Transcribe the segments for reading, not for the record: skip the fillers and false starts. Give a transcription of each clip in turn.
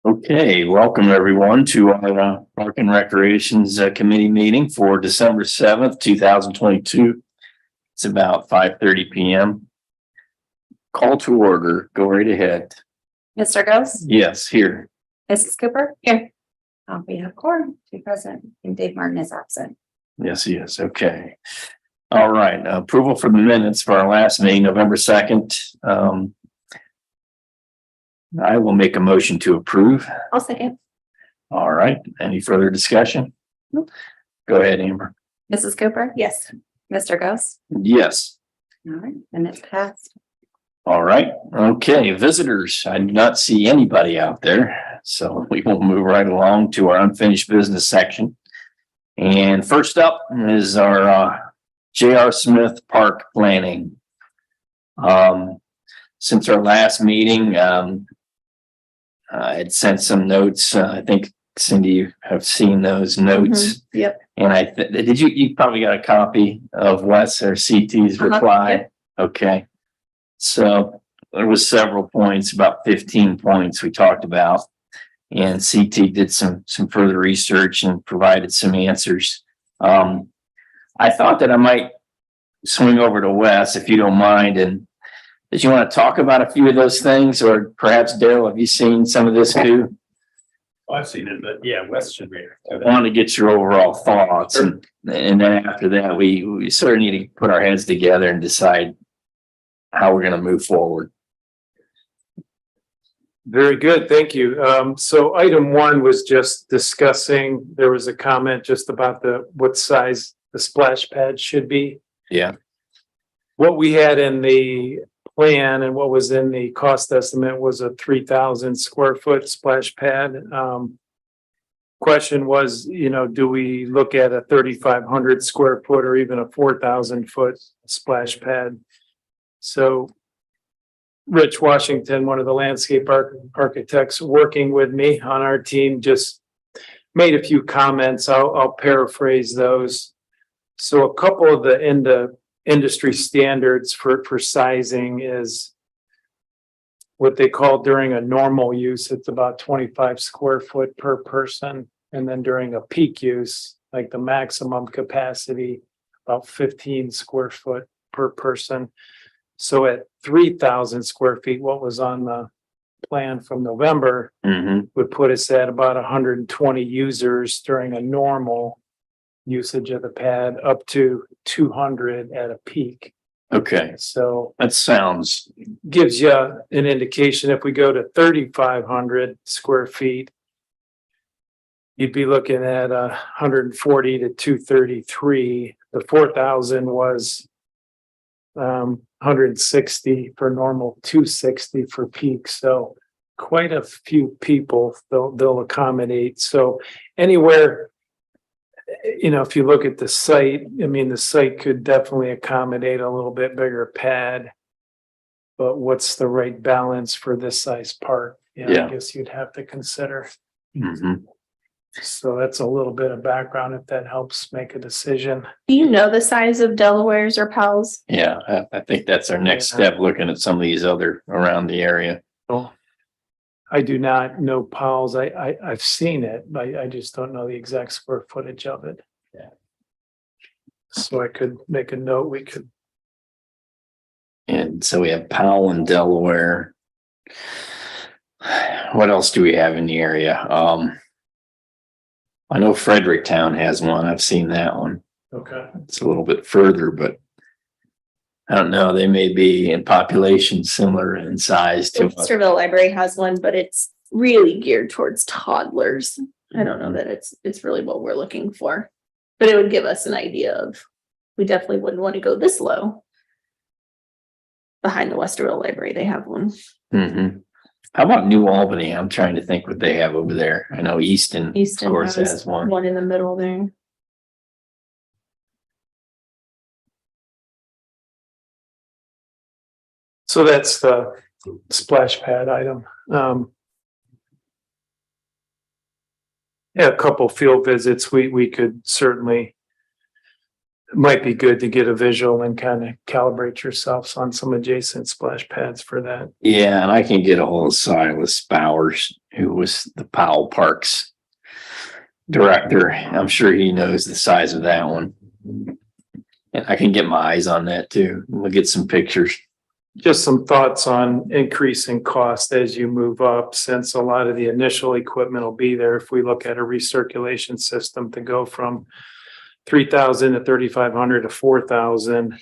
Okay, welcome everyone to our Park and Recreations Committee meeting for December 7th, 2022. It's about 5:30 p.m. Call to order. Go right ahead. Mr. Ghost, Yes, here. Mrs. Cooper, here. We have quorum, two present, and Dave Martin is absent. Yes, he is. Okay. All right. Approval for the minutes for our last meeting, November 2nd. I will make a motion to approve. I'll second. All right. Any further discussion? Nope. Go ahead, Amber. Mrs. Cooper? Yes. Mr. Ghost? Yes. All right, and it's passed. All right. Okay. Visitors. I do not see anybody out there. So we will move right along to our unfinished business section. And first up is our J.R. Smith Park planning. Since our last meeting, I had sent some notes. I think Cindy, you have seen those notes. Yep. And did you probably got a copy of Wes or CT's reply? Yep. Okay. So there was several points, about 15 points we talked about. And CT did some further research and provided some answers. I thought that I might swing over to Wes, if you don't mind. And did you want to talk about a few of those things, or perhaps Daryl, have you seen some of this too? I've seen it, but yeah, West should be. I want to get your overall thoughts, and then after that, we sort of need to put our heads together and decide how we're going to move forward. Very good, thank you. So item one was just discussing, there was a comment just about what size the splash pad should be. Yeah. What we had in the plan and what was in the cost estimate was a 3,000 square foot splash pad. Question was, do we look at a 3,500 square foot or even a 4,000 foot splash pad? So Rich Washington, one of the landscape architects working with me on our team, just made a few comments. I'll paraphrase those. So a couple of the industry standards for sizing is what they call during a normal use, it's about 25 square foot per person. And then during a peak use, like the maximum capacity, about 15 square foot per person. So at 3,000 square feet, what was on the plan from November would put us at about 120 users during a normal usage of the pad, up to 200 at a peak. Okay. So That sounds. gives you an indication. If we go to 3,500 square feet, you'd be looking at 140 to 233. The 4,000 was 160 for normal, 260 for peak. So quite a few people they'll accommodate. So anywhere, if you look at the site, the site could definitely accommodate a little bit bigger pad. But what's the right balance for this size park? Yeah. I guess you'd have to consider. Mhm. So that's a little bit of background if that helps make a decision. Do you know the size of Delaware's or Powell's? Yeah, I think that's our next Yeah. step, looking at some of these other around the area. Oh, I do not know Powell's. I've seen it, but I just don't know the exact square footage of it. Yeah. So I could make a note. We could. And so we have Powell and Delaware. What else do we have in the area? I know Fredericktown has one. I've seen that one. Okay. It's a little bit further, but I don't know. They may be in population similar in size to us. Westerville Library has one, but it's really geared towards toddlers. I don't know that it's really what we're looking for, but it would give us an idea of, we definitely wouldn't want to go this low. Behind the Westerville Library, they have one. Mhm. How about New Albany? I'm trying to think what they have over there. I know Easton, Easton of course, has has one. one in the middle there. So that's the splash pad item. Yeah, a couple field visits, we could certainly it might be good to get a visual and kind of calibrate yourselves on some adjacent splash pads for that. Yeah, and I can get a hold of Silas Bowers, who was the Powell Parks director. I'm sure he knows the size of that one. And I can get my eyes on that too. We'll get some pictures. Just some thoughts on increasing cost as you move up, since a lot of the initial equipment will be there. If we look at a recirculation system to go from 3,000 to 3,500 to 4,000,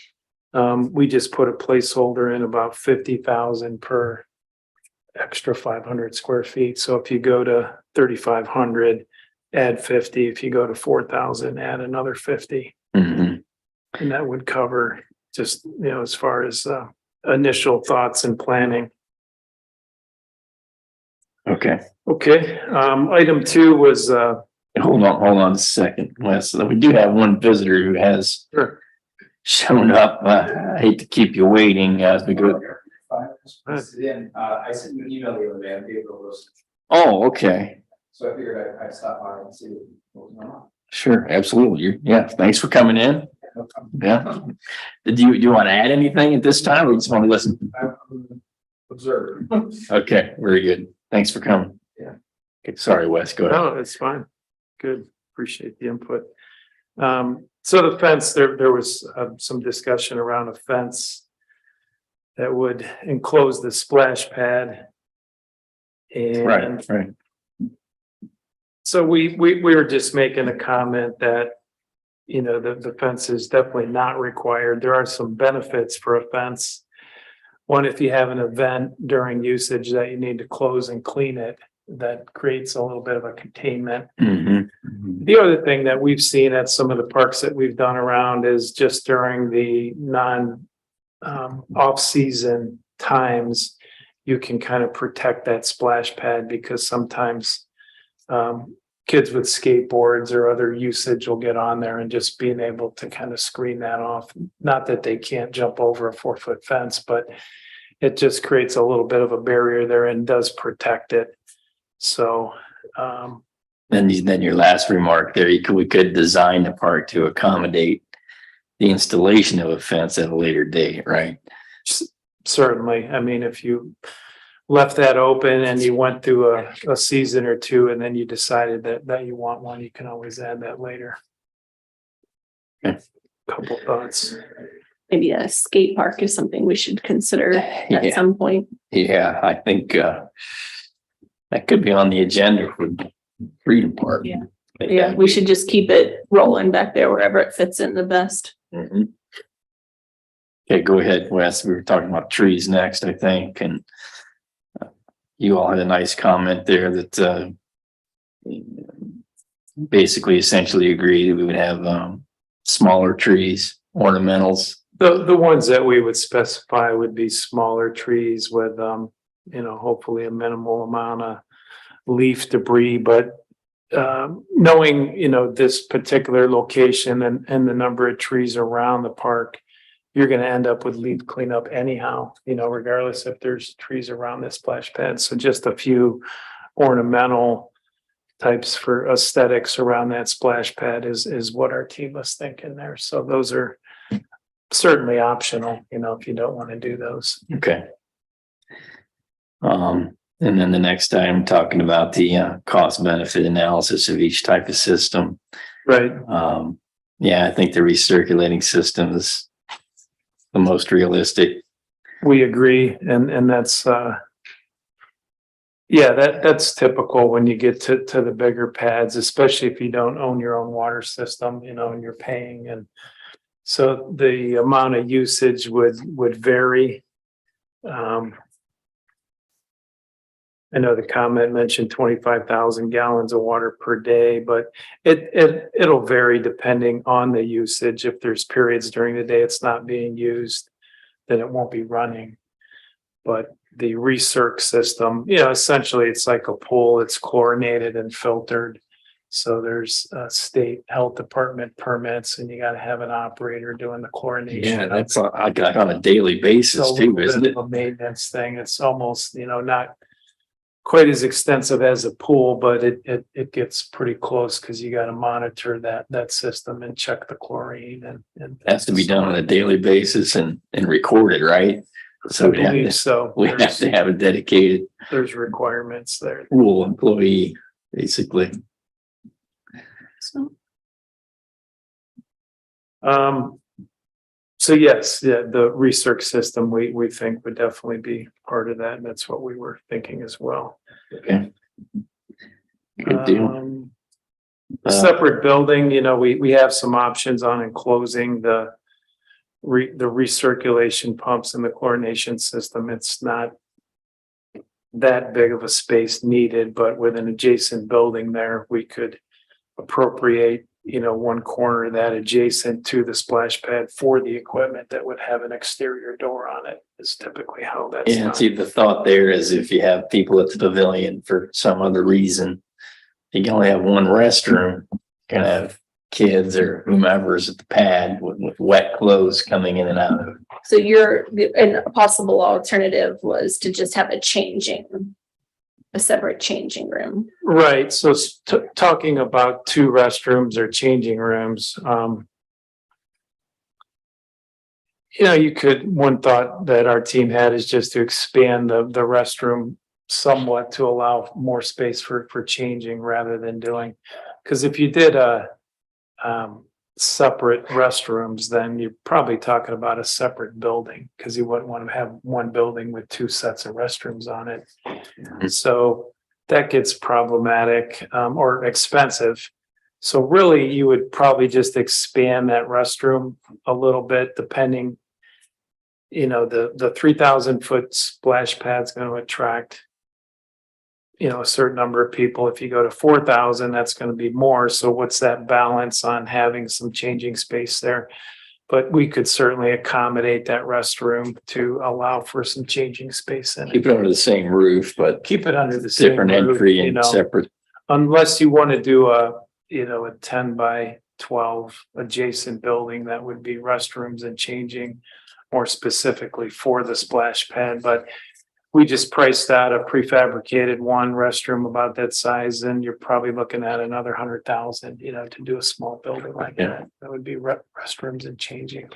we just put a placeholder in about 50,000 per extra 500 square feet. So if you go to 3,500, add 50. If you go to 4,000, add another 50. Mhm. And that would cover just, as far as initial thoughts and planning. Okay, Okay, item 2 was, hold on a second, Wes. We do have one visitor who has sure. shown up. I hate to keep you waiting as we go. I sent you an email the other day, I'm Gabriel Wilson, Oh, okay. so I figured I'd stop by and see what was going on. Sure, absolutely. Yeah, thanks for coming in. Yeah. Do you want to add anything at this time or you just want to listen? I'm observer. Okay, very good. Thanks for coming. Yeah. Okay, sorry, Wes, go ahead. No, it's fine. Good. Appreciate the input. So the fence, there was some discussion around a fence that would enclose the splash pad. And Right. so we were just making a comment that, the fence is definitely not required. There are some benefits for a fence. One, if you have an event during usage that you need to close and clean it, that creates a little bit of a containment. Mhm. The other thing that we've seen at some of the parks that we've done around is just during the off-season times, you can kind of protect that splash pad because sometimes kids with skateboards or other usage will get on there, and just being able to kind of screen that off. Not that they can't jump over a 4-foot fence, but it just creates a little bit of a barrier there and does protect it. So, Then your last remark there, we could design the park to accommodate the installation of a fence at a later date, right? certainly, I mean, if you left that open and you went through a season or two and then you decided that you want one, you can always add that later. Okay. Couple thoughts. Maybe a skate park is something we should consider Yeah. at some point. Yeah, I think that could be on the agenda for Freedom Park. Yeah. Yeah, we should just keep it rolling back there wherever it fits in the best. Mhm. Okay, go ahead, Wes. We were talking about trees next, I think, and you all had a nice comment there that basically essentially agreed that we would have smaller trees, ornamentals. The ones that we would specify would be smaller trees with, hopefully a minimal amount of leaf debris, but knowing, this particular location and the number of trees around the park, you're going to end up with leaf cleanup anyhow, regardless if there's trees around this splash pad. So just a few ornamental types for aesthetics around that splash pad is what our team was thinking there. So those are certainly optional, if you don't want to do those. Okay. And then the next item, talking about the cost benefit analysis of each type of system. Right. Yeah, I think the recirculating system is the most realistic. We agree. And that's, that's typical when you get to the bigger pads, especially if you don't own your own water system, and you're paying. And so the amount of usage would vary. I know the comment mentioned 25,000 gallons of water per day, but it'll vary depending on the usage. If there's periods during the day it's not being used, then it won't be running. But the recirc system, essentially it's like a pool. It's chlorinated and filtered. So there's state health department permits, and you got to have an operator doing the chlorination. Yeah, that's on a daily It's a basis little too, isn't bit it? of a maintenance thing. It's almost, not quite as extensive as a pool, but it gets pretty close because you got to monitor that system and check the chlorine and. Has to be done on a daily basis and recorded, right? I So we have believe to, so. we have to have a dedicated There's requirements there. pool employee, basically. So, So yes, yeah, the research system, we think would definitely be part of that. And that's what we were thinking as well. Okay. Good deal. A separate building, you know, we have some options on enclosing the recirculation pumps and the chlorination system. It's not that big of a space needed, but with an adjacent building there, we could appropriate, you know, one corner of that adjacent to the splash pad for the equipment that would have an exterior door on it is typically how that's Yeah, done. see, the thought there is if you have people at the pavilion for some other reason, you can only have one restroom, you can have kids or whomever's at the pad with wet clothes coming in and out of it. so and a possible alternative was to just have a separate changing room. Right, so talking about two restrooms or changing rooms, you know, one thought that our team had is just to expand the restroom somewhat to allow more space for changing rather than doing, because if you did separate restrooms, then you're probably talking about a separate building, because you wouldn't want to have one building with two sets of restrooms on it. So that gets problematic, or expensive. So really, you would probably just expand that restroom a little bit, depending, you know, the 3,000-foot splash pad's going to attract, you know, a certain number of people. If you go to 4,000, that's going to be more. So what's that balance on having some changing space there? But we could certainly accommodate that restroom to allow for some changing space in it. Keep it under the same roof, but Keep it under the same different roof, entry you and know, separate. unless you want to do a 10 by 12 adjacent building, that would be restrooms and changing more specifically for the splash pad. But we just priced out a prefabricated one restroom about that size, and you're probably looking at another 100,000, you know, to do a small building like Yeah. that. That would be restrooms and changing.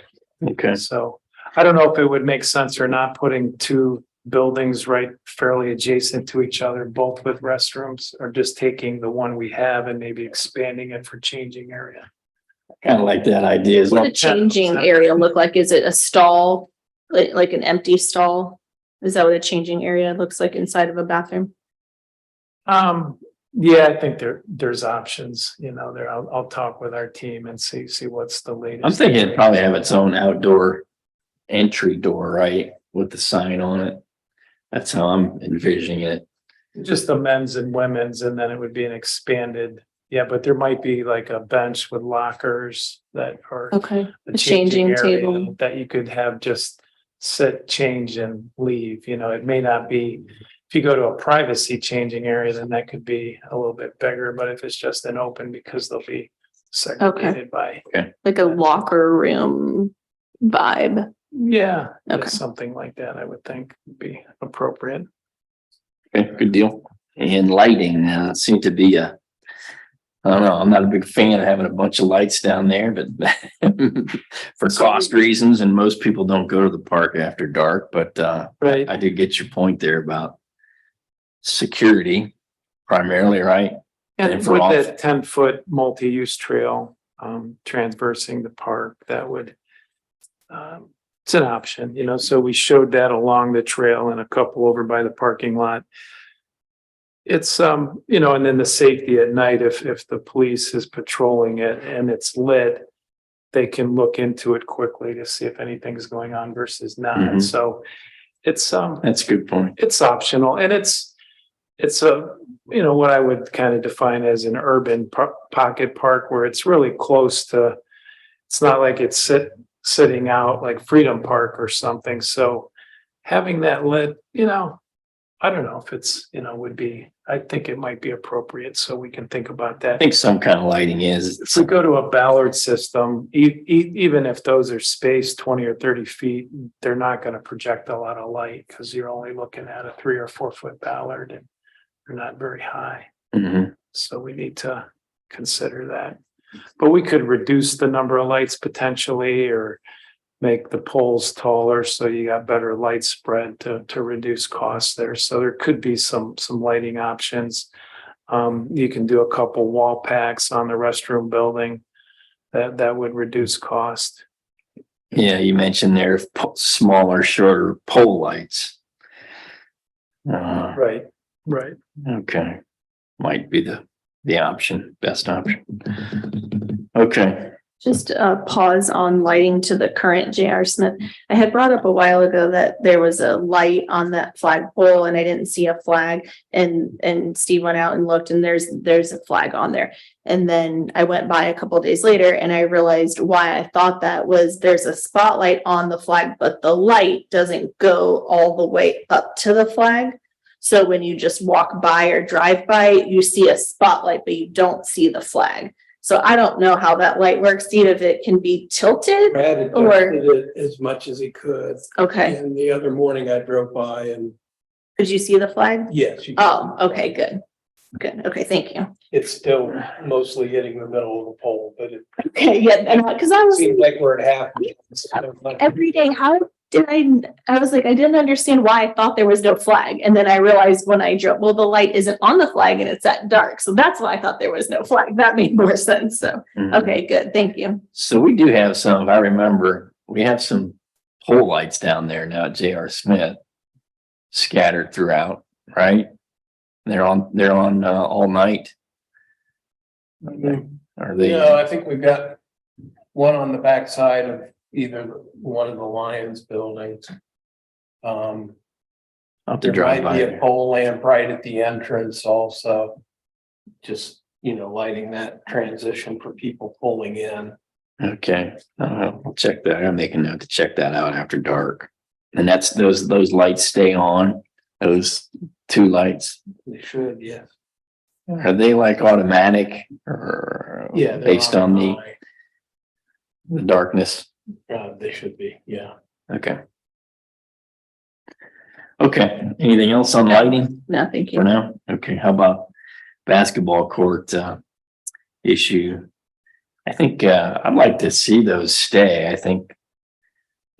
Okay. So I don't know if it would make sense or not putting two buildings right fairly adjacent to each other, both with restrooms, or just taking the one we have and maybe expanding it for changing area. Kind of like that idea. As What long a changing area look like? Is it a stall, like an empty stall? Is that what a changing area looks like inside of a bathroom? Yeah, I think there's options, you know, there, I'll talk with our team and see what's the latest. I'm thinking it'd probably have its own outdoor entry door, right? With the sign on it. That's how I'm envisioning it. Just the men's and women's, and then it would be an expanded, yeah, but there might be like a bench with lockers that are. Okay, The a changing area table. that you could have just sit, change and leave, you know, it may not be. If you go to a privacy changing area, then that could be a little bit bigger, but if it's just an open, because they'll be segregated by, Like a locker room vibe. yeah. Okay. Something like that, I would think would be appropriate. Okay, good deal. And lighting, seemed to be I don't know, I'm not a big fan of having a bunch of lights down there, but for cost reasons, and most people don't go to the park after dark, but Right, I did get your point there about security primarily, right? and And for with off- that 10-foot multi-use trail, transversing the park, that would. It's an option, you know, so we showed that along the trail and a couple over by the parking lot. It's, you know, and then the safety at night, if the police is patrolling it and it's lit, they can look into it quickly to see if anything's going on versus not. Mhm. So it's, That's a good point. it's optional, and it's a, you know, what I would kind of define as an urban pocket park where it's really close to, it's not like it's sitting out like Freedom Park or something. So having that lit, you know, I don't know if it's, you know, I think it might be appropriate, so we can think about I that. think some kind of lighting is. If we go to a Ballard system, even if those are spaced 20 or 30 feet, they're not going to project a lot of light, because you're only looking at a 3 or 4 foot Ballard. And are not very high. Mhm. So we need to consider that. But we could reduce the number of lights potentially, or make the poles taller so you got better light spread to reduce costs there. So there could be some lighting options. You can do a couple wall packs on the restroom building that would reduce cost. Yeah, you mentioned there smaller, shorter pole lights. Right, right. Okay, might be the option, best option. Okay, Just a pause on lighting to the current J.R. Smith. I had brought up a while ago that there was a light on that flagpole and I didn't see a flag. And Steve went out and looked and there's a flag on there. And then I went by a couple of days later and I realized why I thought that was there's a spotlight on the flag, but the light doesn't go all the way up to the flag. So when you just walk by or drive by, you see a spotlight, but you don't see the flag. So I don't know how that light works, Steve, if it can be tilted. Brad Or- adjusted it as much as he could. Okay, And the other morning I drove by and could you see the flag? yes, Oh, okay, good. Good, okay, thank you. it's still mostly hitting the middle of the pole, but it Okay, yeah, and because I was seems like we're at half. every day, how did I was like, I didn't understand why I thought there was no flag. And then I realized when I drove, well, the light isn't on the flag and it's at dark. So that's why I thought there was no flag. That made more sense. So, mhm. okay, good, thank you. So we do have some, if I remember, we have some pole lights down there now at J.R. Smith scattered throughout, right? They're on all night. Are they? No, I think we've got one on the backside of either one of the Lions buildings. I'll have to There drive might be a by. pole lamp right at the entrance also. Just, lighting that transition for people pulling in. Okay, I'll check that. I'll make a note to check that out after dark. And that's those lights stay on, those two lights. They should, yes. Are they like automatic or Yeah. they're based on high. the darkness? They should be, yeah. Okay. Okay, anything else on lighting No, thank for you. now? Okay, how about basketball court issue? I think I'd like to see those stay. I think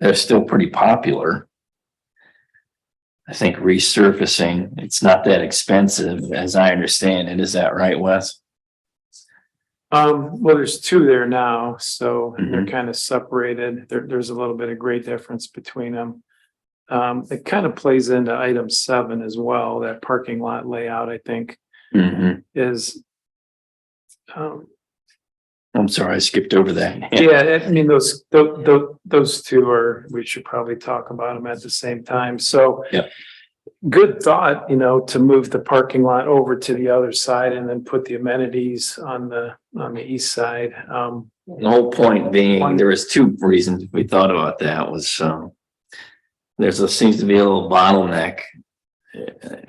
they're still pretty popular. I think resurfacing, it's not that expensive as I understand it. Is that right, Wes? Well, there's two there now, so they're Mhm. kind of separated. There's a little bit of great difference between them. It kind of plays into item 7 as well, that parking lot layout, I think, Mhm. is. I'm sorry, I skipped over that. Yeah, I mean, those two are, we should probably talk about them at the same time, so. Yep. Good thought, to move the parking lot over to the other side and then put the amenities on the east side. The whole point being, there was two reasons we thought about that was, seems to be a little bottleneck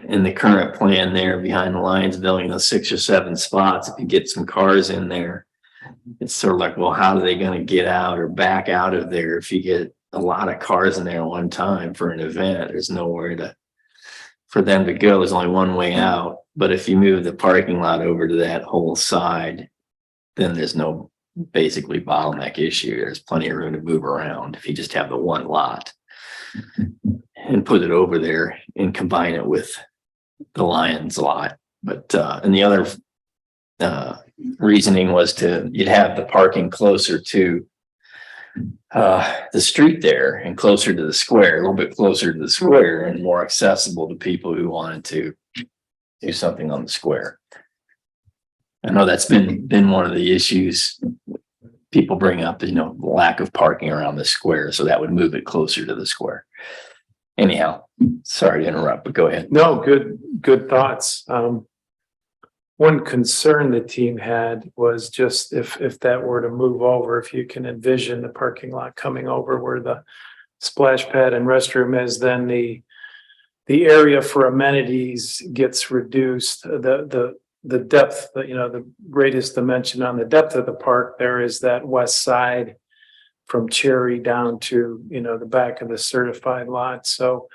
in the current plan there behind the Lions building, those 6 or 7 spots. If you get some cars in there, it's sort of like, well, how are they going to get out or back out of there? If you get a lot of cars in there at one time for an event, there's nowhere for them to go. There's only one way out. But if you move the parking lot over to that whole side, then there's no basically bottleneck issue. There's plenty of room to move around if you just have the one lot and put it over there and combine it with the Lions lot. But and the other reasoning was you'd have the parking closer to the street there and closer to the square, a little bit closer to the square and more accessible to people who wanted to do something on the square. I know that's been one of the issues people bring up, lack of parking around the square. So that would move it closer to the square. Anyhow, sorry to interrupt, but go ahead. No, good thoughts. One concern the team had was just if that were to move over, if you can envision the parking lot coming over where the splash pad and restroom is, then the area for amenities gets reduced. The depth, the greatest dimension on the depth of the park there is that west side from Cherry down to, the back of the certified lot. So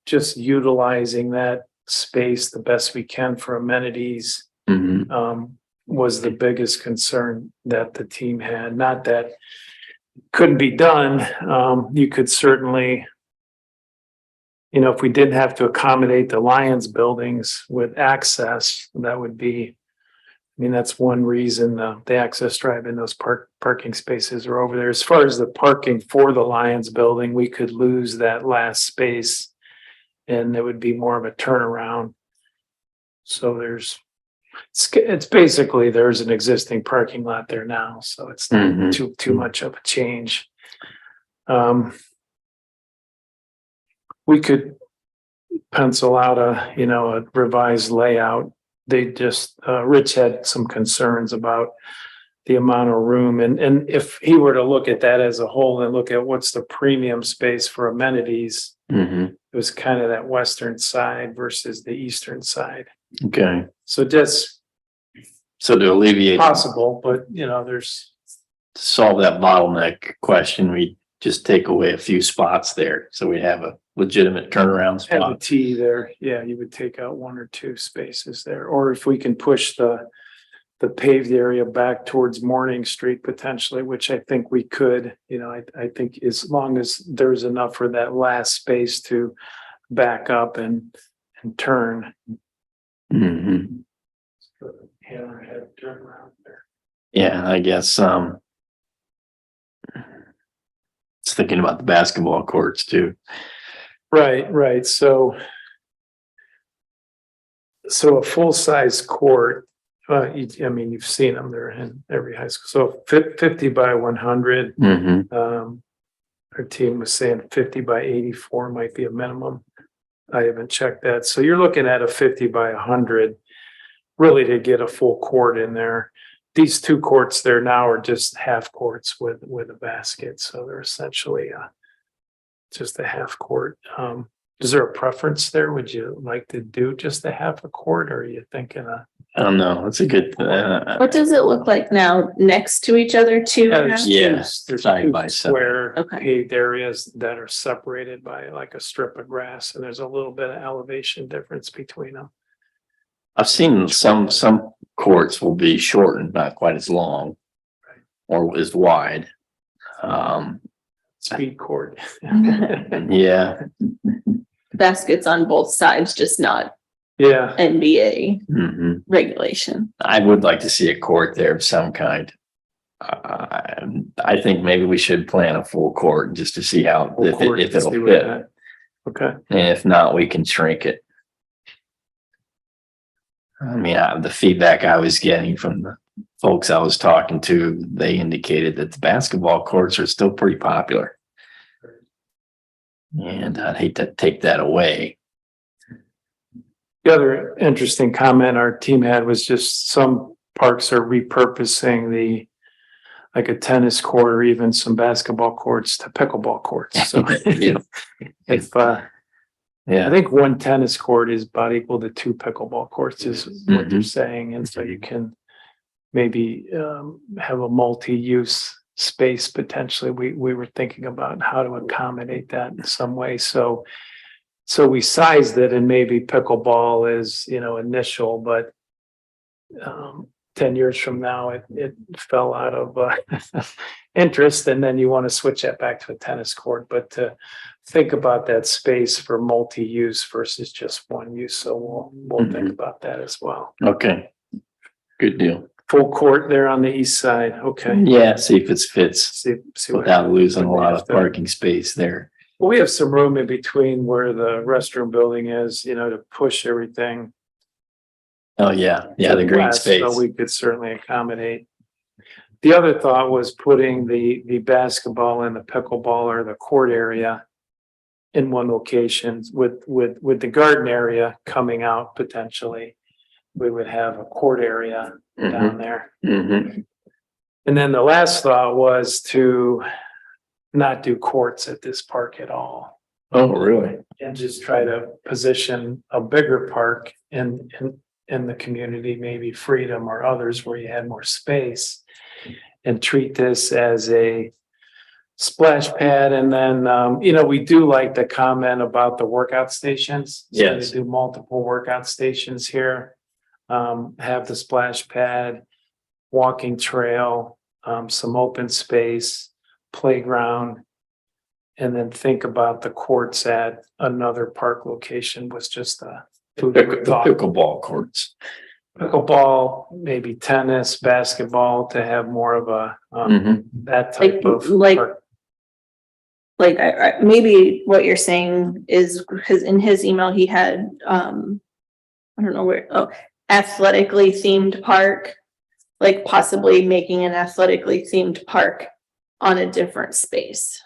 just utilizing that space the best we can for amenities, Mhm. was the biggest concern that the team had. Not that couldn't be done. You could certainly, you know, if we didn't have to accommodate the Lions buildings with access, that would be, I mean, that's one reason the access drive in those parking spaces are over there. As far as the parking for the Lions building, we could lose that last space and it would be more of a turnaround. So it's basically, there's an existing parking lot there now, so it's not Mhm. too much of a change. We could pencil out a revised layout. They just, Rich had some concerns about the amount of room, and if he were to look at that as a whole and look at what's the premium space for amenities, Mhm. it was kind of that western side versus the eastern side. Okay, So that's so to alleviate, possible, but there's, to solve that bottleneck question, we just take away a few spots there, so we have a legitimate turnaround have the spot. T there, yeah, you would take out one or two spaces there, or if we can push the paved area back towards Morning Street potentially, which I think we could, I think as long as there's enough for that last space to back up and turn. Mhm. Hammerhead turn around there. Yeah, I guess, it's thinking about the basketball courts too. Right, so a full-size court, you've seen them, they're in every high school, so 50 by 100. Mhm. Our team was saying 50 by 84 might be a minimum. I haven't checked that. So you're looking at a 50 by 100 really to get a full court in there. These two courts there now are just half courts with a basket. So they're essentially just a half court. Is there a preference there? Would you like to do just a half a court, or are you thinking I don't know, that's a good, What does it look like now next to each other, two? halves? Yes, there's side two by side. square Okay. paved areas that are separated by like a strip of grass, and there's a little bit of elevation difference between them. I've seen some courts will be shortened, not quite as long or as wide. Speed court. Yeah. Baskets on both sides, just not Yeah, NBA Mhm. regulation. I would like to see a court there of some kind. I think maybe we should plan a full court just to see how, full court, if it'll see what fit. that- Okay, And if not, we can shrink it. I mean, the feedback I was getting from the folks I was talking to, they indicated that the basketball courts are still pretty popular. And I'd hate to take that away. the other interesting comment our team had was just some parks are repurposing like a tennis court or even some basketball courts to pickleball courts. So Yeah. if I Yeah. think one tennis court is about equal to two pickleball courts is what they're Mhm. saying. And so you can maybe have a multi-use space potentially. We were thinking about how to accommodate that in some way. So we sized it, and maybe pickleball is, initial, but 10 years from now, it fell out of interest, and then you want to switch that back to a tennis court. But to think about that space for multi-use versus just one use. So we'll think about that as well. Okay. Good deal. Full court there on the east side. Okay. Yeah, see if it fits See what without losing a what they lot have of to- parking space there. Well, we have some room in between where the restroom building is, to push everything. Oh, yeah. Yeah, to the green west, space. So we could certainly accommodate. The other thought was putting the basketball and the pickleball or the court area in one location with the garden area coming out potentially. We would have a court area down there. Mhm. And then the last thought was to not do courts at this park at all. Oh, really? And just try to position a bigger park in the community, maybe Freedom or others where you had more space. And treat this as a splash pad, and then, we do like the comment about the workout stations. So Yes. they do multiple workout stations here. Have the splash pad, walking trail, some open space, playground. And then think about the courts at another park location was just a food for The thought. pickleball courts. Pickleball, maybe tennis, basketball, to have more of a, Mhm. that type of. Like- park. Like, maybe what you're saying is, because in his email, he had, I don't know where, athletically themed park. Like possibly making an athletically themed park on a different space.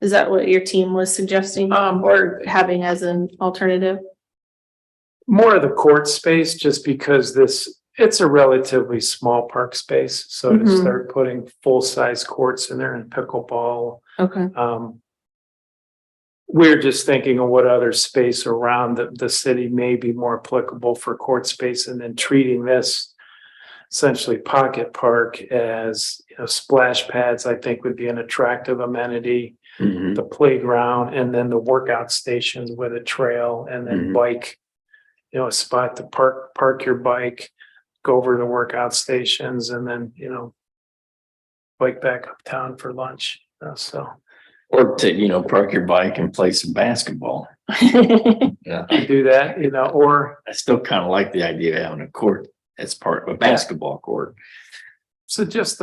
Is that what your team was suggesting, or having as an alternative? More of the court space, just because it's a relatively small park space, so to Mhm. start putting full-size courts in there and pickleball. Okay. We're just thinking of what other space around the city may be more applicable for court space, and then treating this essentially pocket park as, splash pads, I think would be an attractive amenity. Mhm. The playground, and then the workout stations with a trail, and then Mhm. bike, a spot to park your bike, go over to the workout stations, and then, bike back uptown for lunch. So Or to, park your bike and play some basketball. Yeah. do that, or I still kind of like the idea of having a court as part of a basketball court. so just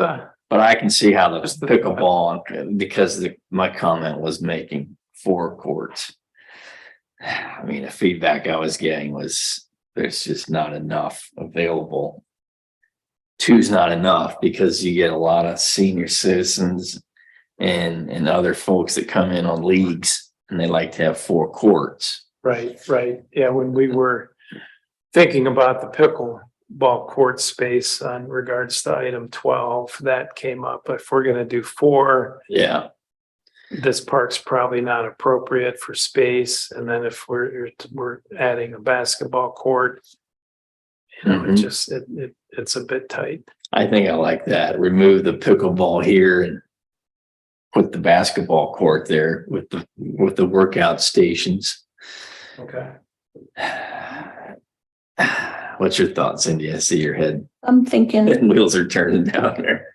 But I can see how the Just the- pickleball, because my comment was making 4 courts. I mean, the feedback I was getting was there's just not enough available. 2's not enough because you get a lot of senior citizens and other folks that come in on leagues, and they like to have 4 courts. right. Yeah, when we were thinking about the pickleball court space on regards to item 12, that came up. If we're gonna do 4, Yeah. this park's probably not appropriate for space. And then if we're adding a basketball court, it Mhm. just, it's a bit tight. I think I like that. Remove the pickleball here and put the basketball court there with the workout stations. Okay. What's your thoughts, Cindy? I see your head. I'm thinking, Wheels are turning down there.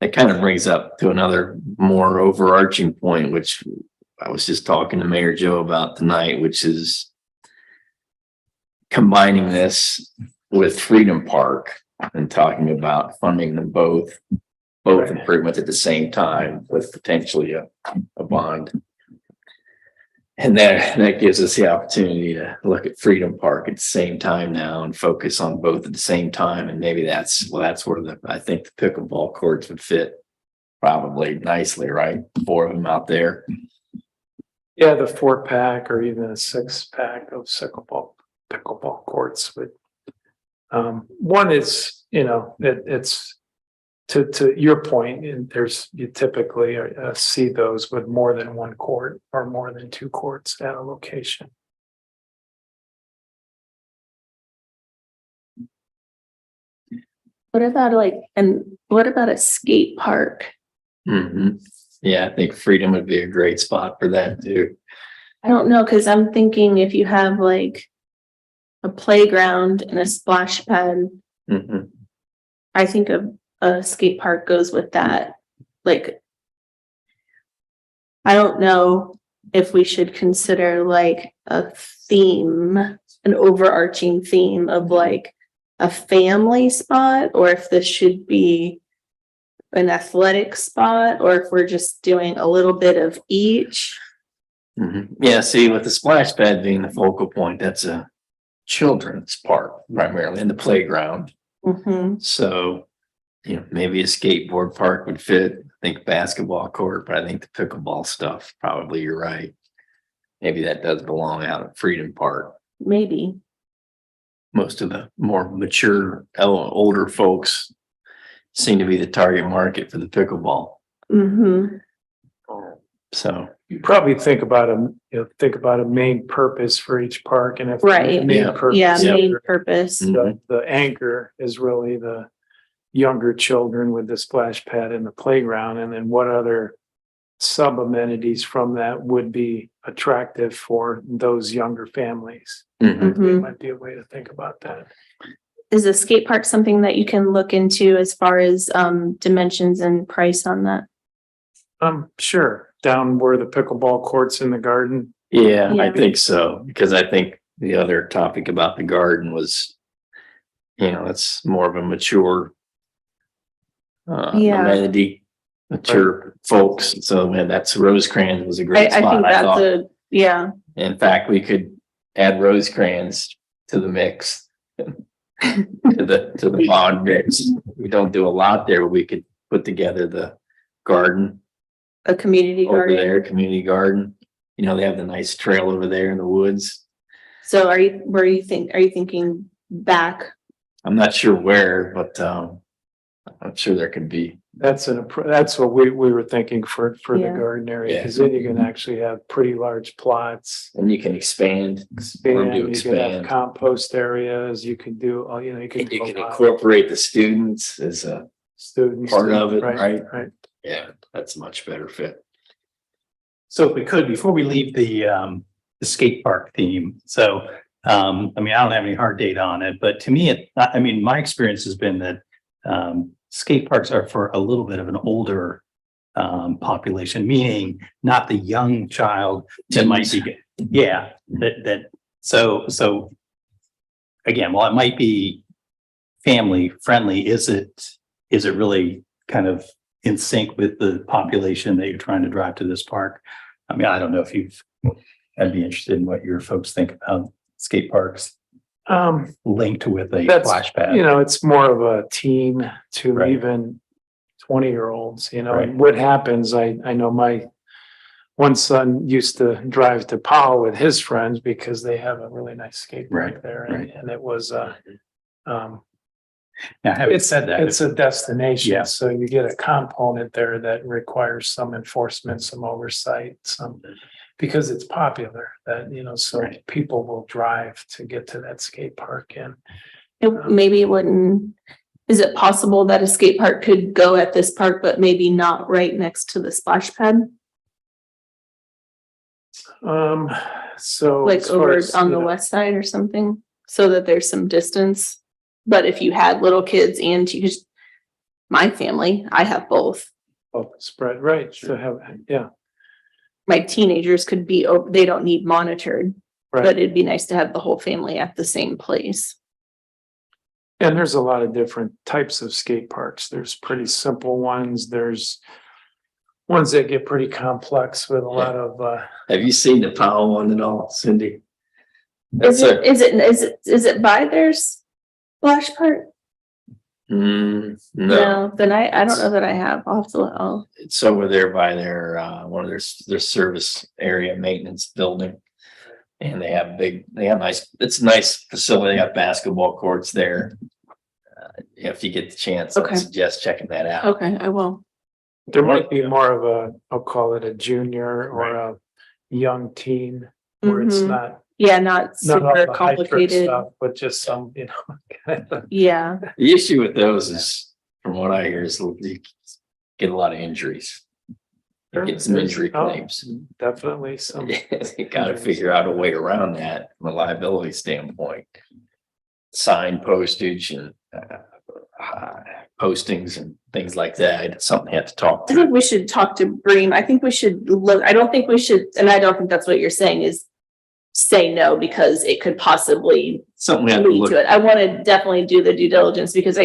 That kind of brings up to another more overarching point, which I was just talking to Mayor Joe about tonight, which is combining this with Freedom Park and talking about funding them both Right. improvements at the same time with potentially a bond. And that gives us the opportunity to look at Freedom Park at the same time now and focus on both at the same time. And maybe that's where I think the pickleball courts would fit probably nicely, right? 4 of them out there. Yeah, the 4-pack or even a 6-pack of pickleball courts would. One is, it's to your point, and you typically see those with more than 1 court or more than 2 courts at a location. what about what about a skate park? Mhm. Yeah, I think Freedom would be a great spot for that too. I don't know, because I'm thinking if you have like a playground and a splash pad, Mhm. I think a skate park goes with that. Like, I don't know if we should consider like a theme, an overarching theme of like a family spot, or if this should be an athletic spot, or if we're just doing a little bit of each. Mhm. Yeah, see, with the splash pad being the focal point, that's a children's park primarily in the playground. Mhm. So, maybe a skateboard park would fit. I think basketball court, but I think the pickleball stuff, probably you're right. Maybe that does belong out at Freedom Park. Maybe. Most of the more mature, older folks seem to be the target market for the pickleball. Mm-hmm. So, You probably think about a main purpose for each park, and if. Right. the main Yeah. purpose- Yeah, Yeah. main purpose. The anchor is really the younger children with the splash pad in the playground, and then what other sub amenities from that would be attractive for those younger families. Mhm. Mhm. Might be a way to think about that. Is a skate park something that you can look into as far as dimensions and price on that? Sure, down where the pickleball courts in the garden. Yeah, I Yeah. think so, because I think the other topic about the garden was, it's more of a mature Yeah. amenity, mature folks. So man, that's Rosecrans was a I great think spot, I that's thought. yeah, In fact, we could add Rosecrans to the mix. To the bond mix. We don't do a lot there, but we could put together the garden a community over garden. there, community garden. They have the nice trail over there in the woods. So are you thinking back? I'm not sure where, but I'm sure there could be. That's what we were thinking for the Yeah. garden area, Yeah. because then you can actually have pretty large plots. And you can expand. Expand, do you can have expand. compost areas, you can do, you can. You do a can lot. incorporate the students as a Students. part of it, right? Right. Yeah, that's a much better fit. So if we could, before we leave the skate park theme, so, I mean, I don't have any hard data on it, but to me, my experience has been that, skate parks are for a little bit of an older, population, meaning not the young child that might be, so again, while it might be family friendly, is it really kind of in sync with the population that you're trying to drive to this park? I mean, I don't know if I'd be interested in what your folks think about skate parks linked with a That's, splash pad. It's more of a teen to Right. even 20-year-olds, Right. and what happens, I know my one son used to drive to Powell with his friends because they have a really nice skate park Right, there, right. and it was, Now, having said that, it's a destination, Yeah. so you get a component there that requires some enforcement, some oversight, because it's popular that, so Right. people will drive to get to that skate park, and Maybe it wouldn't, is it possible that a skate park could go at this park, but maybe not right next to the splash pad? so. Like as far over as, on the west side or something, so that there's some distance. But if you had little kids and you just, my family, I have both. Spread, right, to have, yeah, My teenagers could be, they don't need monitored, but right. it'd be nice to have the whole family at the same place. And there's a lot of different types of skate parks. There's pretty simple ones. There's ones that get pretty complex with a lot of, Have you seen the Powell one at all, Cindy? Is That's it by their splash park? no, No, then I don't know that I have. I'll have to, it's over there by their, one of their service area maintenance building. And they have it's a nice facility. They got basketball courts there. If you get the chance, Okay. I suggest checking that out. okay, I will. there might be more of I'll call it a junior or a young teen where it's Mhm. not Yeah, not not all super the high trick complicated. stuff, but just some, kind of, Yeah, The issue with those is, from what I hear, is you get a lot of injuries. You get some injury Oh, claims. Definitely some. You gotta figure out a way around that from a liability standpoint. Sign postage and postings and things like that. It's something you have to talk I to. think we should talk to Bream. I think we should look, I don't think we should, and I don't think that's what you're saying is say no, because it could possibly Something we have to lead look to it. I want to definitely do the due diligence because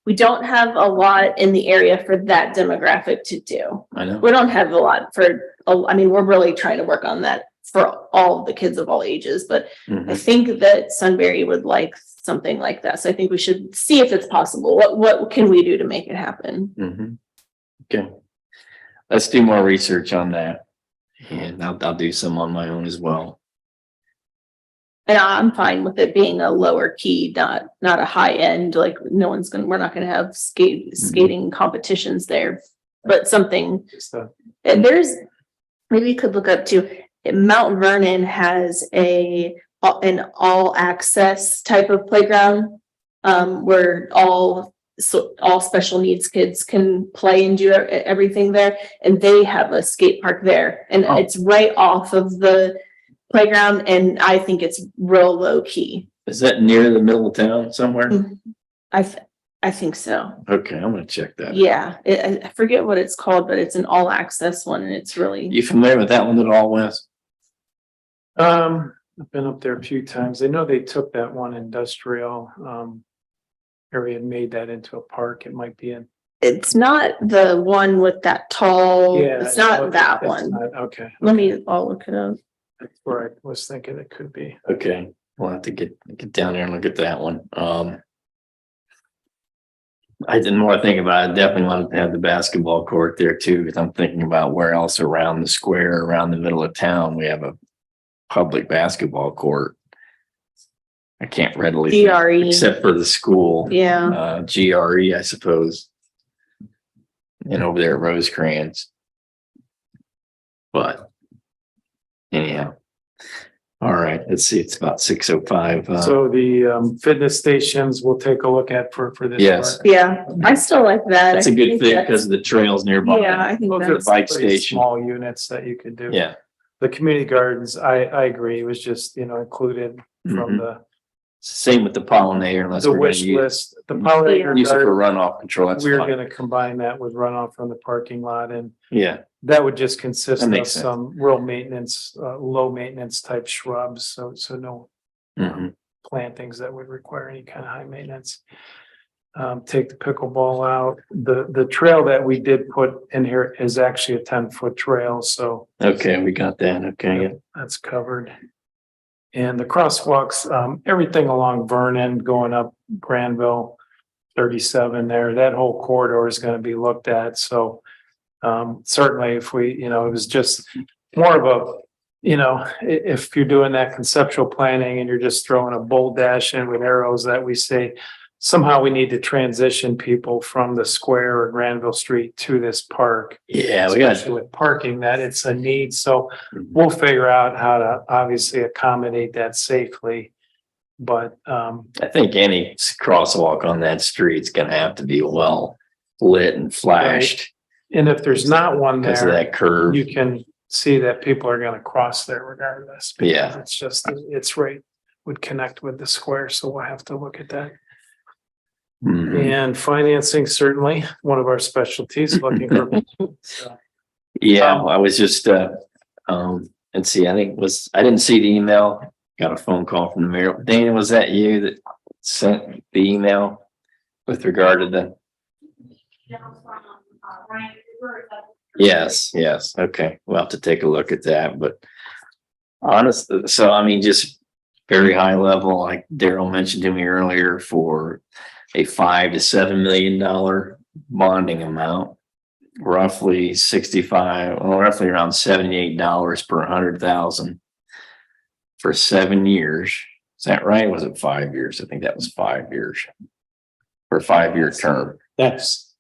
we don't have a lot in the area for that demographic to do. I know. We don't have a lot we're really trying to work on that for all the kids of all ages, but I Mhm. think that Sunbury would like something like that. So I think we should see if it's possible. What can we do to make it happen? Mhm. Okay. Let's do more research on that. And I'll do some on my own as well. And I'm fine with it being a lower key, not a high end, like we're not gonna have skating competitions there. But something, Just and maybe you could look up to, Mount Vernon has an all access type of playground. Where all so all special needs kids can play and do everything there. And they have a skate park there and Oh. it's right off of the playground. And I think it's real low key. Is that near the middle of town somewhere? I think so. Okay, I'm gonna check that. Yeah, I forget what it's called, but it's an all access one and it's really, You familiar with that one at all, Wes? I've been up there a few times. I know they took that one industrial, area and made that into a park. It might be in. it's not the one with that tall, Yeah, it's not that it's one. not- Okay. I'll look it up. That's where I was thinking it could be. Okay, we'll have to get down there and look at that one. The more I think about it, I definitely want to have the basketball court there too, because I'm thinking about where else around the square, around the middle of town, we have a public basketball court. I can't readily, think, DRE, except for the school, yeah, GRE, I suppose. And over there at Rosecrans. But anyhow, all right, let's see, it's about 6:05. So the fitness stations we'll take a look at for this. Yes. park. yeah, I still like that. That's I a good think fit that's- because of the trails nearby. Yeah, I think Those are that's, bike pretty station. Small units that you could do. Yeah. The community gardens, I agree, it was just, included from Mhm. Same with the pollinator unless the we're gonna wish use list. The pollinator it for garden, runoff control. That's we're fine. gonna combine that with runoff from the parking lot, and Yeah, that would just consist That of makes sense. some real maintenance, low maintenance type shrubs, so no mhm. plantings that would require any kind of high maintenance. Take the pickleball out. The trail that we did put in here is actually a 10-foot trail, so Okay, we got that. Okay, yeah. that's covered. And the crosswalks, everything along Vernon going up Granville, 37 there, that whole corridor is gonna be looked at, so certainly if we, it was just more of a, if you're doing that conceptual planning and you're just throwing a bold dash in with arrows that we say somehow we need to transition people from the square or Granville Street to this park. Yeah, we got, Especially with parking, that it's a need, so we'll figure out how to obviously accommodate that safely. But I think any crosswalk on that street's gonna have to be well lit and flashed and if there's not one because of there, that curve. you can see that people are gonna cross there regardless. because Yeah. It's just, it's right, would connect with the square, so we'll have to look at that. Mhm. And financing, certainly, one of our specialties, looking for. So, Yeah, I was just, and see, I didn't see the email, got a phone call from the mayor. Dana, was that you that sent the email with regard to the? Yes, okay, we'll have to take a look at that, but honestly, so I mean, just very high level, like Daryl mentioned to me earlier, for a $5 to $7 million bonding amount, roughly roughly around $78 per 100,000 for 7 years. Is that right? Was it 5 years? I think that was 5 years for a 5-year term. That's,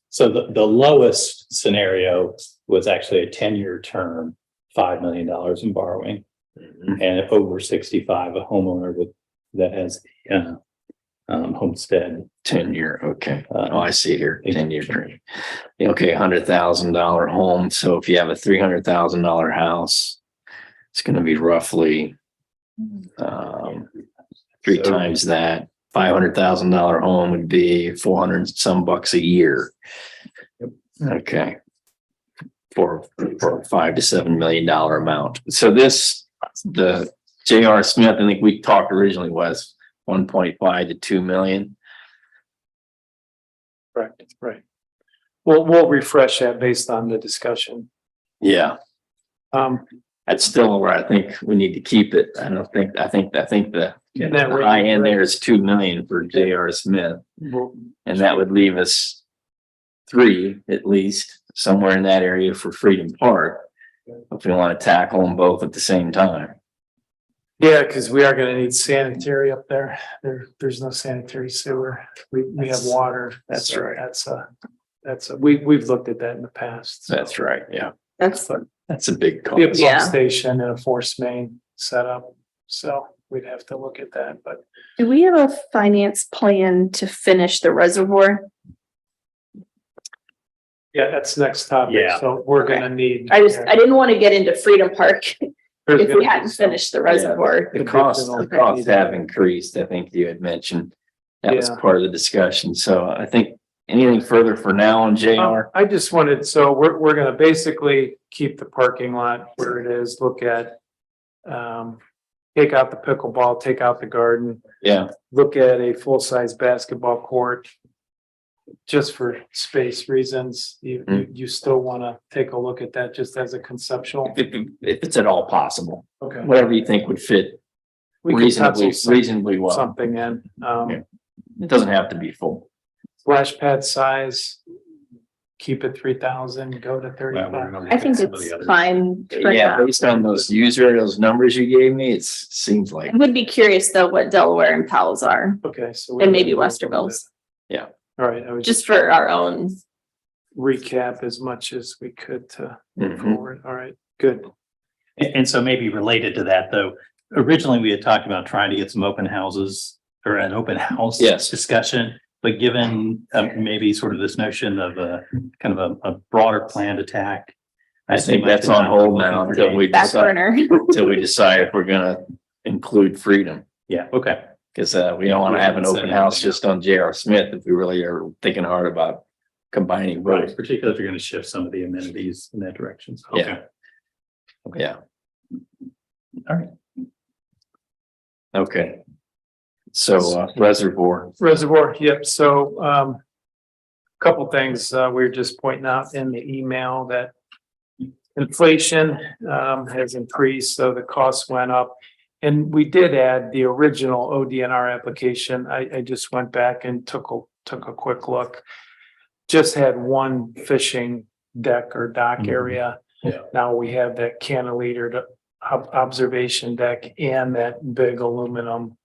so the lowest scenario was actually a 10-year term, $5 million in borrowing. Mhm. And over 65, a homeowner that has homestead. 10-year, okay. Uh, Oh, I see here, 10-year term. Okay, $100,000 home. So if you have a $300,000 house, it's gonna be roughly 3 So- times that. $500,000 home would be 400 and some bucks a year. Okay. For a $5 to $7 million amount. So the J.R. Smith, I think we talked originally was 1.5 to 2 million. right. We'll refresh that based on the discussion. Yeah, Um, that's still where I think we need to keep it. I think the in that the range, high end right? there is 2 million for J.R. Smith. We'll- And that would leave us 3 at least, somewhere in that area for Freedom Park. If we want to tackle them both at the same time. Yeah, because we are gonna need sanitary up there. There's no sanitary sewer. We have water. That's So right. we've looked at that in the past. so. That's right, yeah. that's, That's a big We have cost. a Yeah. pump station and a force main set up, so. we'd have to look at that, but Do we have a finance plan to finish the reservoir? yeah, that's next topic. Yeah. So we're gonna need. I didn't want to get into Freedom Park There's if gonna we be hadn't some- finished the reservoir. The costs have increased. I think you had mentioned. That was Yeah. part of the discussion. So I think anything further for now on JR? I just wanted, so we're gonna basically keep the parking lot where it is, look at. Take out the pickleball, take out the garden, Yeah, look at a full-size basketball court. Just for space reasons, you still wanna take a look at that just as a conceptual. if it's at all possible, Okay. whatever you think would fit We can pencil reasonably well. something in, Yeah. It doesn't have to be full. splash pad size. Keep it 3,000, go to 35. I think it's fine. for Yeah, now. based on those those numbers you gave me, it seems like, I would be curious though what Delaware and Powell's are, Okay, so. and maybe Westerville's, yeah. All right, I would just for our own. recap as much as we could to move Mhm. forward. All right, good. And so maybe related to that, though, originally we had talked about trying to get some open houses or an open house. Yes. Discussion, but given maybe sort of this notion of a kind of a broader planned attack. I think that's on hold now until we Back decide, burner. until we decide if we're gonna include Freedom. Yeah, okay. Cause we don't wanna have an open house just on J.R. Smith if we really are thinking hard about combining Right, both. particularly if you're going to shift some of the amenities in that direction. So, Yeah. okay. Yeah. All right. Okay. So reservoir, Reservoir, yep, so couple things, we were just pointing out in the email that inflation has increased, so the costs went up. And we did add the original ODNR application. I just went back and took a quick look. Just had one fishing deck or dock Mhm. area. Yeah. Now we have that cantilevered observation deck and that big aluminum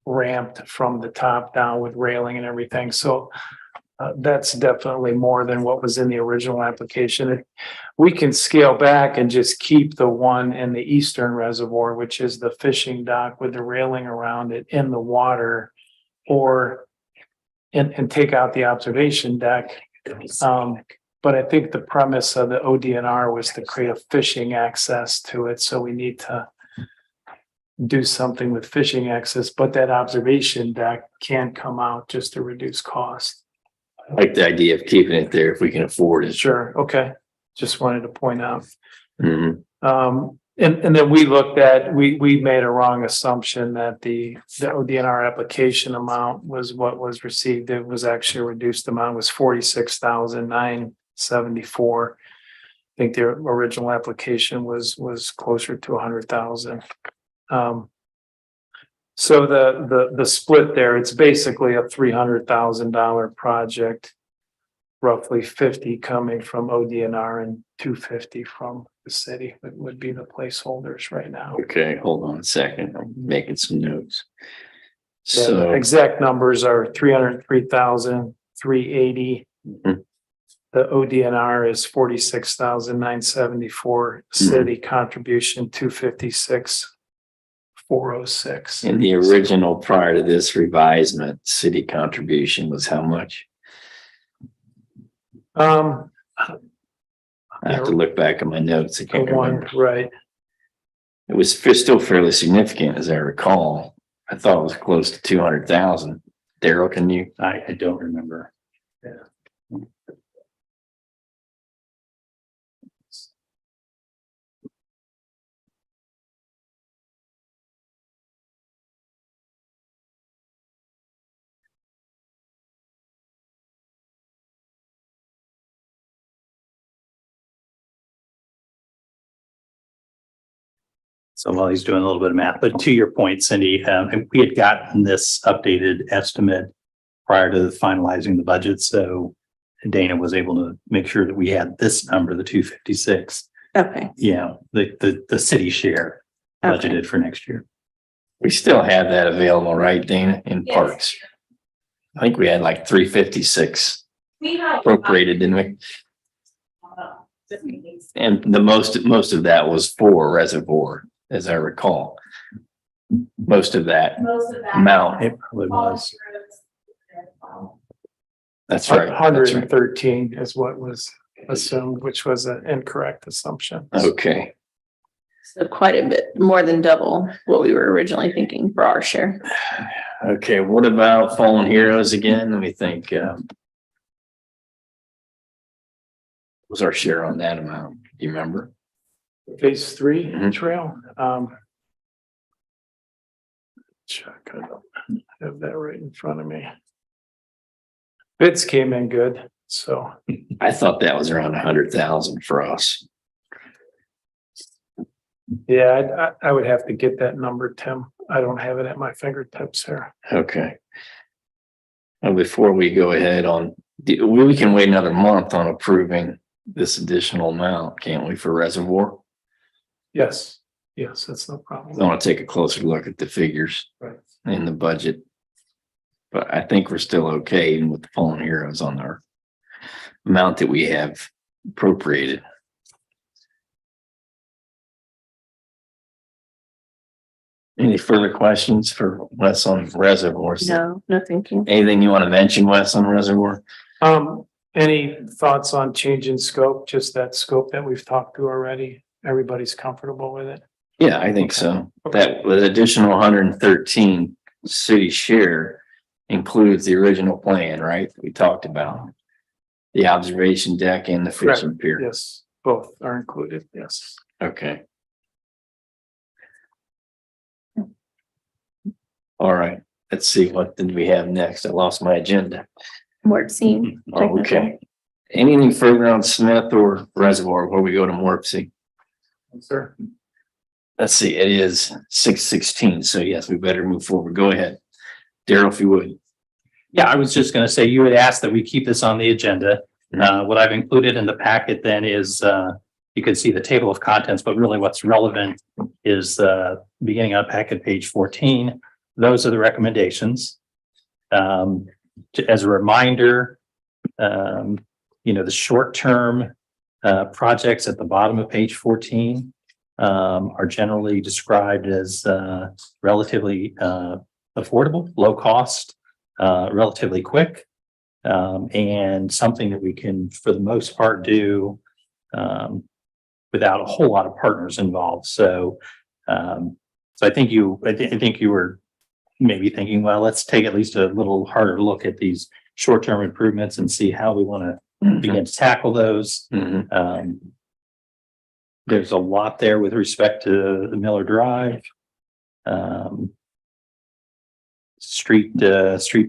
ramped from the top down with railing and everything. So that's definitely more than what was in the original application. We can scale back and just keep the one in the eastern reservoir, which is the fishing dock with the railing around it in the water, or and take out the observation deck. But I think the premise of the ODNR was to create a fishing access to it, so we need to do something with fishing access, but that observation deck can come out just to reduce cost. I like the idea of keeping it there if we can afford it. Sure, okay, just wanted to point out. Mhm. And then we looked at, we made a wrong assumption that the ODNR application amount was what was received. It was actually a reduced amount, was 46,974. I think the original application was closer to 100,000. So the split there, it's basically a $300,000 project. Roughly 50 coming from ODNR and 250 from the city would be the placeholders right now. Okay, hold on a second. I'm making some notes. So So, exact numbers are 303,380. Mhm. The ODNR is 46,974. City contribution 256,406. in the original prior to this revisement, city contribution was how much? Um, I have to look back at my notes. I the can't one, remember. right. It was still fairly significant, as I recall. I thought it was close to 200,000. Daryl, can you? I don't remember. So while he's doing a little bit of math, but to your point, Cindy, we had gotten this updated estimate prior to finalizing the budget, so Dana was able to make sure that we had this number, the 256. Okay, Yeah, the city share okay. budgeted for next year. We still have that available, right, Dana, in Yes. parks? I think we had like 356 We have. appropriated, didn't we? And the most of that was for reservoir. as I recall. Most of that Most of that. amount, It probably was. that's right. Hundred That's and right. 13 is what was assumed, which was an incorrect assumption. Okay, So quite a bit more than double what we were originally thinking for our share. okay, what about Fallen Heroes again? Let me think, was our share on that amount? Do you remember? Phase 3 Mhm. trail, check, I don't have that right in front of me. Bids came in good, so I thought that was around 100,000 for us. yeah, I would have to get that number, Tim. I don't have it at my fingertips here. Okay. And before we go ahead on, we can wait another month on approving this additional amount, can't we, for reservoir? Yes, that's no I problem. want to take a closer look at the figures Right. in the budget. But I think we're still okay even with the Fallen Heroes on our amount that we have appropriated. Any further questions for Wes on reservoirs? No, no thinking. Anything you want to mention, Wes, on reservoir? Any thoughts on changing scope, just that scope that we've talked to already? Everybody's comfortable with it? Yeah, I think so. Okay. That with additional 113 city share includes the original plan, right? We talked about the observation deck and the fishing pier. Yes, both are included, yes. Okay. All right, let's see, what did we have next? I lost my agenda. Morp scene. Oh, okay. Anything further on Smith or Reservoir before we go to Morpsey? Sir, Let's see, it is 6:16, so yes, we better move forward. Go ahead. Daryl, if you would. Yeah, I was just gonna say, you had asked that we keep this on the agenda. What I've included in the packet then is, you can see the table of contents, but really what's relevant is, beginning on packet page 14. Those are the recommendations. As a reminder, the short-term, projects at the bottom of page 14, are generally described as, relatively, affordable, low cost, relatively quick, and something that we can, for the most part, do without a whole lot of partners involved. So I think you were maybe thinking, well, let's take at least a little harder look at these short-term improvements and see how we want to begin to tackle those. Mhm. There's a lot there with respect to the Miller Drive. Street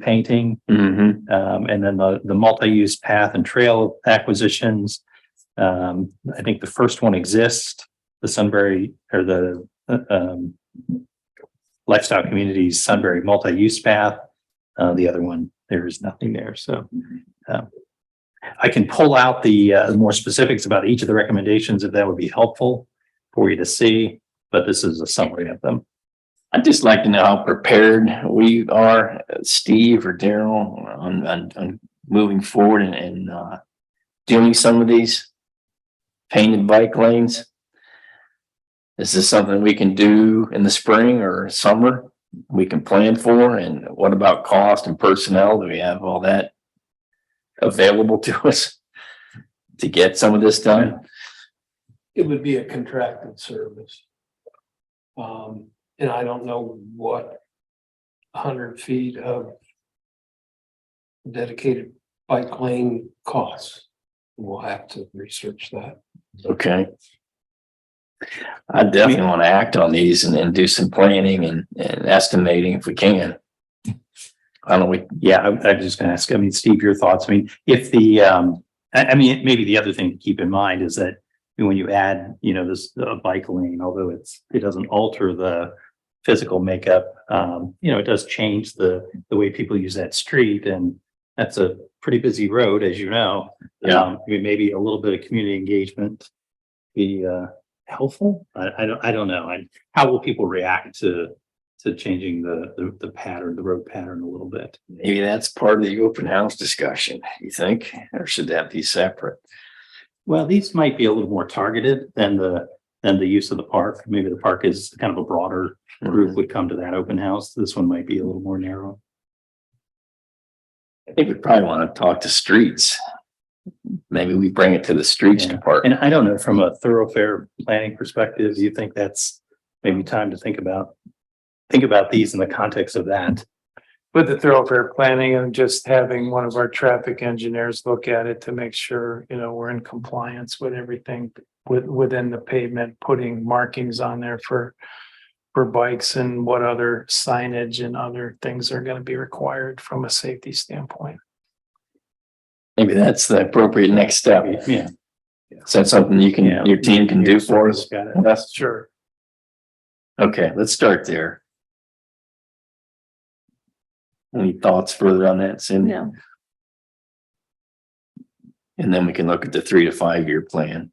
painting, Mhm. and then the multi-use path and trail acquisitions. I think the first one exists, the Sunbury or the Lifestyle Communities Sunbury multi-use path. The other one, there is nothing there. So I can pull out the more specifics about each of the recommendations if that would be helpful for you to see, but this is a summary of them. I'd just like to know how prepared we are, Steve or Daryl, on moving forward and doing some of these painted bike lanes. Is this something we can do in the spring or summer? We can plan for, and what about cost and personnel? Do we have all that available to us to get some of this done? It would be a contracted service. And I don't know what 100 feet of dedicated bike lane costs. We'll have to research that. Okay. I definitely want to act on these and do some planning and estimating if we can. I don't know, I'm just gonna ask, Steve, your thoughts. If the, maybe the other thing to keep in mind is that when you add, this bike lane, although it doesn't alter the physical makeup, it does change the way people use that street, and that's a pretty busy road, as you know. Yeah. Maybe a little bit of community engagement be helpful. I don't know. How will people react to changing the pattern, the road pattern a little bit? maybe that's part of the open house discussion, you think, or should that be separate? Well, these might be a little more targeted than and the use of the park. Maybe the park is kind of a broader group would come to that open house. This one might be a little more narrow. I think we probably want to talk to streets. Maybe we bring it to the streets Yeah. department. And I don't know, from a thoroughfare planning perspective, do you think that's maybe time to think about these in the context of that? With the thoroughfare planning and just having one of our traffic engineers look at it to make sure, you know, we're in compliance with everything within the pavement, putting markings on there for bikes and what other signage and other things are going to be required from a safety standpoint. Maybe that's the appropriate next step. Yeah. Is that something you can, Yeah. your team can do for us? Got it. That's Sure. okay. Let's start there. Any thoughts further on that, Cindy? No, And then we can look at the 3 to 5 year plan.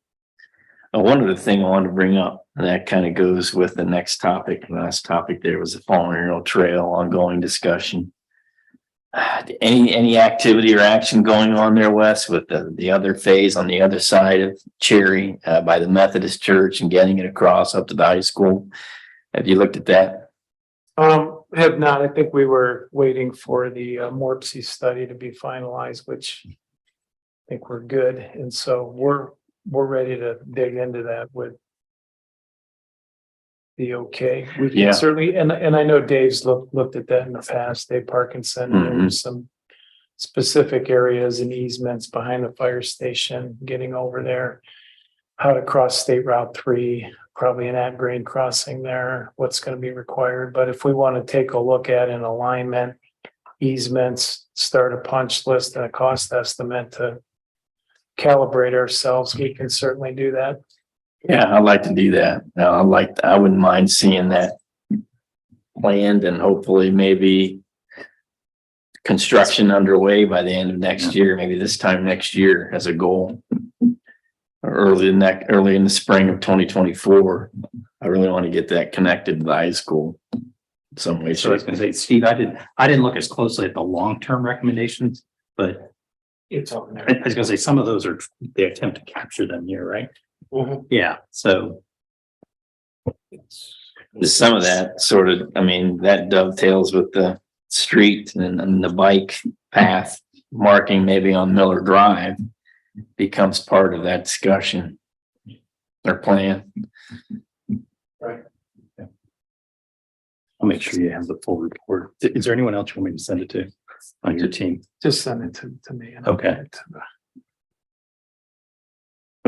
One other thing I wanted to bring up, and that kind of goes with the next topic. The last topic there was the Fallen Arrow Trail ongoing discussion. Any activity or action going on there, Wes, with the other phase on the other side of Cherry by the Methodist Church and getting it across up to the high school? Have you looked at that? Have not. I think we were waiting for the Morpsey study to be finalized, which I think we're good. And so we're ready to dig into that with the okay. We Yeah. can certainly, and I know Dave's looked at that in the past, Dave Parkinson, and Mhm. there's some specific areas and easements behind the fire station, getting over there. How to cross State Route 3, probably an at-grade crossing there, what's going to be required. But if we want to take a look at an alignment, easements, start a punch list and a cost estimate to calibrate ourselves, we can certainly do that. Yeah, I'd like to do that. I wouldn't mind seeing that planned and hopefully maybe construction underway by the end of next year, maybe this time next year as a goal. Or early in the spring of 2024. I really want to get that connected to the high school in some way. So I was gonna say, Steve, I didn't look as closely at the long-term recommendations, but It's on I there. was gonna say some of those are, they attempt to capture them here, right? Mhm. Yeah, so. Some of that sort of, I mean, that dovetails with the street and the bike path marking maybe on Miller Drive becomes part of that discussion or plan. I'll make sure you have the full report. Is there anyone else you want me to send it to on your team? Just send it to me. and I'll Okay. get it to the-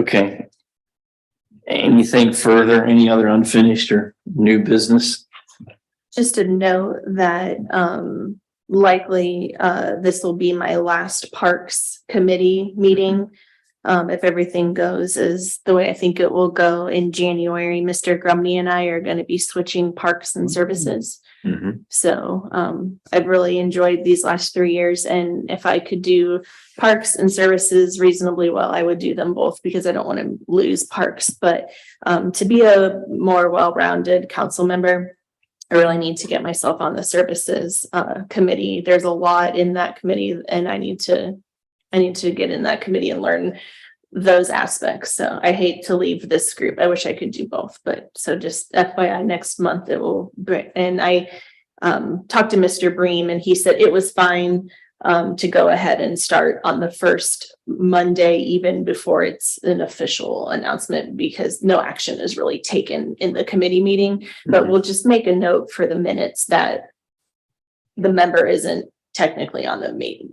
Okay. Anything further, any other unfinished or new business? just a note that likely this will be my last Parks Committee meeting. If everything goes as the way I think it will go in January, Mr. Grumney and I are going to be switching parks and services. Mhm. So I've really enjoyed these last 3 years, and if I could do parks and services reasonably well, I would do them both because I don't want to lose parks. But to be a more well-rounded council member, I really need to get myself on the services committee. There's a lot in that committee, and I need to get in that committee and learn those aspects. So I hate to leave this group. I wish I could do both, but so just FYI, next month it will, and I talked to Mr. Bream and he said it was fine to go ahead and start on the first Monday, even before it's an official announcement, because no action is really taken in the committee meeting, but we'll just make a note for the minutes that the member isn't technically on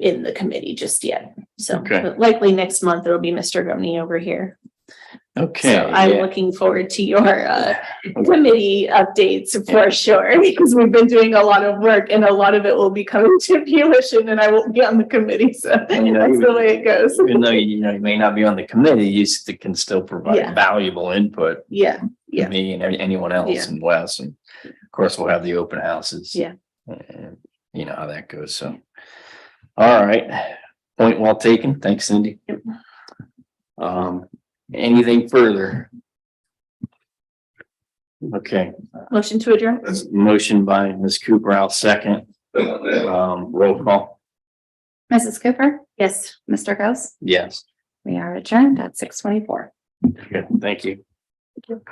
in the committee just yet. So Okay. but likely next month, it'll be Mr. Gumney over here. Okay. So I'm yeah. looking forward to your committee updates for sure, because we've been doing a lot of work and a lot of it will be coming to fruition and I won't be on the committee. So You know, that's the way it goes. Even though you may not be on the committee, can still provide Yeah. valuable input Yeah, to yeah. me and anyone else Yeah. in Wes. And of course, we'll have the open houses. Yeah. And you know how that goes. So, all right. Point well taken. Thanks, Cindy. Yep. Anything further? Okay, Motion to adjourn. motion by Ms. Cooper, I'll second. Roll call. Mrs. Cooper, Yes. Mr. Ghost, Yes. we are adjourned at 6:24. Good. Thank you. Thank you.